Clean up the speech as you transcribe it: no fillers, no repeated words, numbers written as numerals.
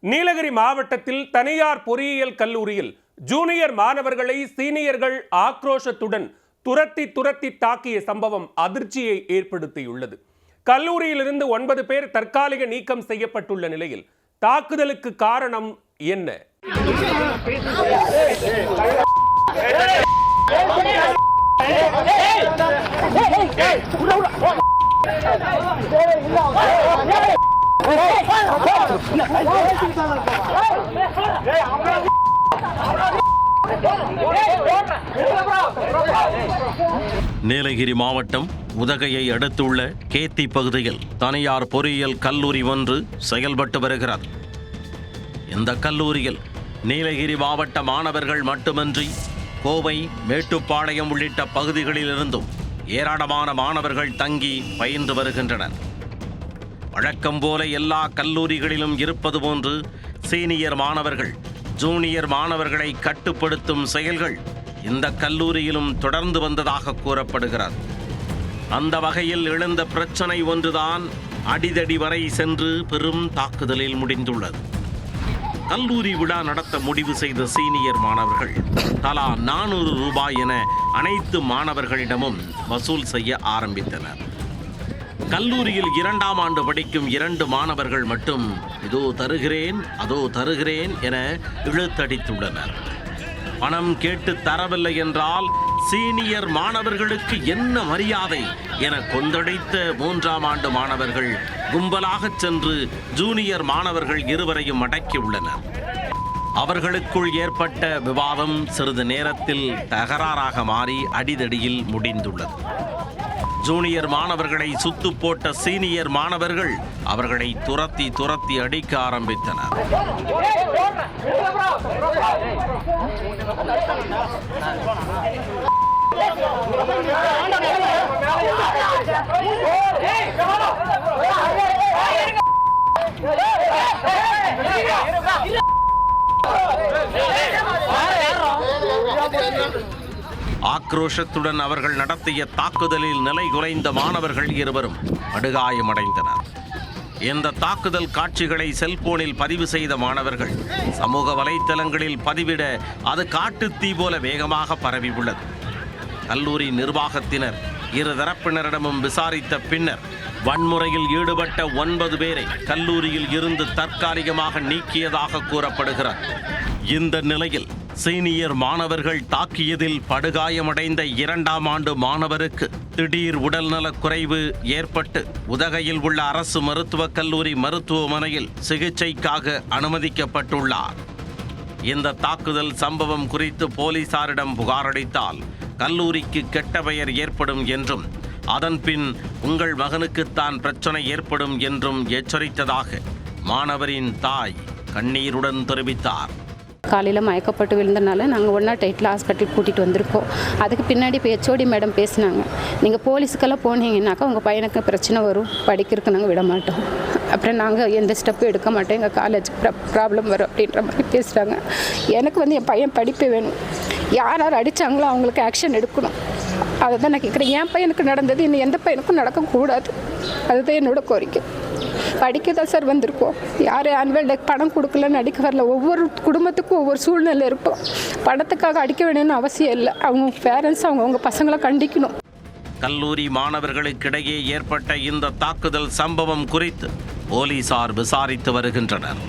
நீலகிரி மாவட்டத்தில் தனியார் பொறியியல் கல்லூரியில் ஜூனியர் மாணவர்களை சீனியர்கள் ஆக்ரோஷத்துடன் துரத்தி தாக்கிய சம்பவம் அதிர்ச்சியை ஏற்படுத்தியுள்ளது. கல்லூரியிலிருந்து 9 பேர் தற்காலிக நீக்கம் செய்யப்பட்டுள்ள நிலையில் தாக்குதலுக்கு காரணம் என்ன? நீலகிரி மாவட்டம் உதகையை அடுத்துள்ள கேத்தி பகுதியில் தனியார் பொறியியல் கல்லூரி ஒன்று செயல்பட்டு வருகிறது. இந்த கல்லூரியில் நீலகிரி மாவட்ட மாணவர்கள் மட்டுமின்றி கோவை, மேட்டுப்பாளையம் உள்ளிட்ட பகுதிகளிலிருந்தும் ஏராளமான மாணவர்கள் தங்கி பயின்று வருகின்றனர். வழக்கம் போல எல்லா கல்லூரிகளிலும் இருப்பது போன்று சீனியர் மாணவர்கள் ஜூனியர் மாணவர்களை கட்டுப்படுத்தும் செயல்கள் இந்த கல்லூரியிலும் தொடர்ந்து வந்ததாக கூறப்படுகிறது. அந்த வகையில் எழுந்த பிரச்சனை ஒன்றுதான் அடிதடி வரை சென்று பெரும் தாக்குதலில் முடிந்துள்ளது. கல்லூரி விழா நடத்த முடிவு செய்த சீனியர் மாணவர்கள் தலா 400 ரூபாய் என அனைத்து மாணவர்களிடமும் வசூல் செய்ய ஆரம்பித்தனர். கல்லூரியில் 2ஆம் ஆண்டு படிக்கும் 2 மாணவர்கள் மட்டும் இதோ தருகிறேன் அதோ தருகிறேன் என இழுத்தடித்துள்ளனர். பணம் கேட்டு தரவில்லை என்றால் சீனியர் மாணவர்களுக்கு என்ன மரியாதை என கொந்தளித்த 3ஆம் ஆண்டு மாணவர்கள் கும்பலாக சென்று ஜூனியர் மாணவர்கள் இருவரையும் அடக்கியுள்ளனர். அவர்களுக்குள் ஏற்பட்ட விவாதம் சிறிது நேரத்தில் தகராறாக மாறி அடிதடியில் முடிந்துள்ளது. ஜூனியர் மாணவர்களை சுத்து போட்ட சீனியர் மாணவர்கள் அவர்களை துரத்தி அடிக்க ஆரம்பித்தனர். ஆக்ரோஷத்துடன் அவர்கள் நடத்திய தாக்குதலில் நிலை குலைந்த மாணவர்கள் இருவரும் படுகாயமடைந்தனர். இந்த தாக்குதல் காட்சிகளை செல்போனில் பதிவு செய்த மாணவர்கள் சமூக வலைத்தளங்களில் பதிவிட அது காட்டுத்தீ போல வேகமாக பரவி உள்ளது. கல்லூரி நிர்வாகத்தினர் இரு தரப்பினரிடமும் விசாரித்த பின்னர் வன்முறையில் ஈடுபட்ட 9 பேரை கல்லூரியில் இருந்து தற்காலிகமாக நீக்கியதாக கூறப்படுகிறது. இந்த நிலையில் சீனியர் மாணவர்கள் தாக்கியதில் படுகாயமடைந்த 2ஆம் ஆண்டு மாணவருக்கு திடீர் உடல்நலக் குறைவு ஏற்பட்டு உதகையில் உள்ள அரசு மருத்துவக் கல்லூரி மருத்துவமனையில் சிகிச்சைக்காக அனுமதிக்கப்பட்டுள்ளார். இந்த தாக்குதல் சம்பவம் குறித்து போலீசாரிடம் புகாரளித்தால் கல்லூரிக்கு கெட்ட பெயர் ஏற்படும் என்றும் அதன்பின் உங்கள் மகனுக்குத்தான் பிரச்சனை ஏற்படும் என்றும் எச்சரித்ததாக மாணவரின் தாய் கண்ணீருடன் தெரிவித்தார். காலையில் மயக்கப்பட்டு விழுந்தனால நாங்கள் ஒன்றா டைட்டில் ஹாஸ்பிட்டல் கூட்டிகிட்டு வந்திருக்கோம். அதுக்கு பின்னாடி இப்போ ஹெச்ஓடி மேடம் பேசினாங்க, நீங்கள் போலீஸுக்கெல்லாம் போனீங்கன்னாக்கா உங்கள் பையனுக்கு பிரச்சனை வரும், படிக்கிறதுக்கு நாங்கள் விட மாட்டோம், அப்புறம் நாங்கள் எந்த ஸ்டெப்பும் எடுக்க மாட்டோம், எங்கள் காலேஜுக்கு ப்ராப்ளம் வரும் அப்படின்ற மாதிரி பேசுகிறாங்க. எனக்கு என் பையன் படிப்பு வேணும், யார் அடித்தாங்களோ அவங்களுக்கு ஆக்ஷன் எடுக்கணும். அதை தான் நான் கேட்குறேன். என் பையனுக்கு நடந்தது இன்னும் எந்த பையனுக்கும் நடக்கக்கூடாது. அதுதான் என்னோட கோரிக்கை. படிக்க தான் சார் வந்திருக்கோம். யார் ஆனுவல் டே பணம் கொடுக்கலன்னு அடிக்க வரல. ஒவ்வொரு குடும்பத்துக்கும் ஒவ்வொரு சூழ்நிலை இருக்கும். பணத்துக்காக அடிக்க வேணும்னு அவசியம் இல்லை. அவங்க பேரண்ட்ஸ் அவங்க பசங்களை கண்டிக்கணும். கல்லூரி மாணவர்களுக்கிடையே ஏற்பட்ட இந்த தாக்குதல் சம்பவம் குறித்து போலீசார் விசாரித்து வருகின்றனர்.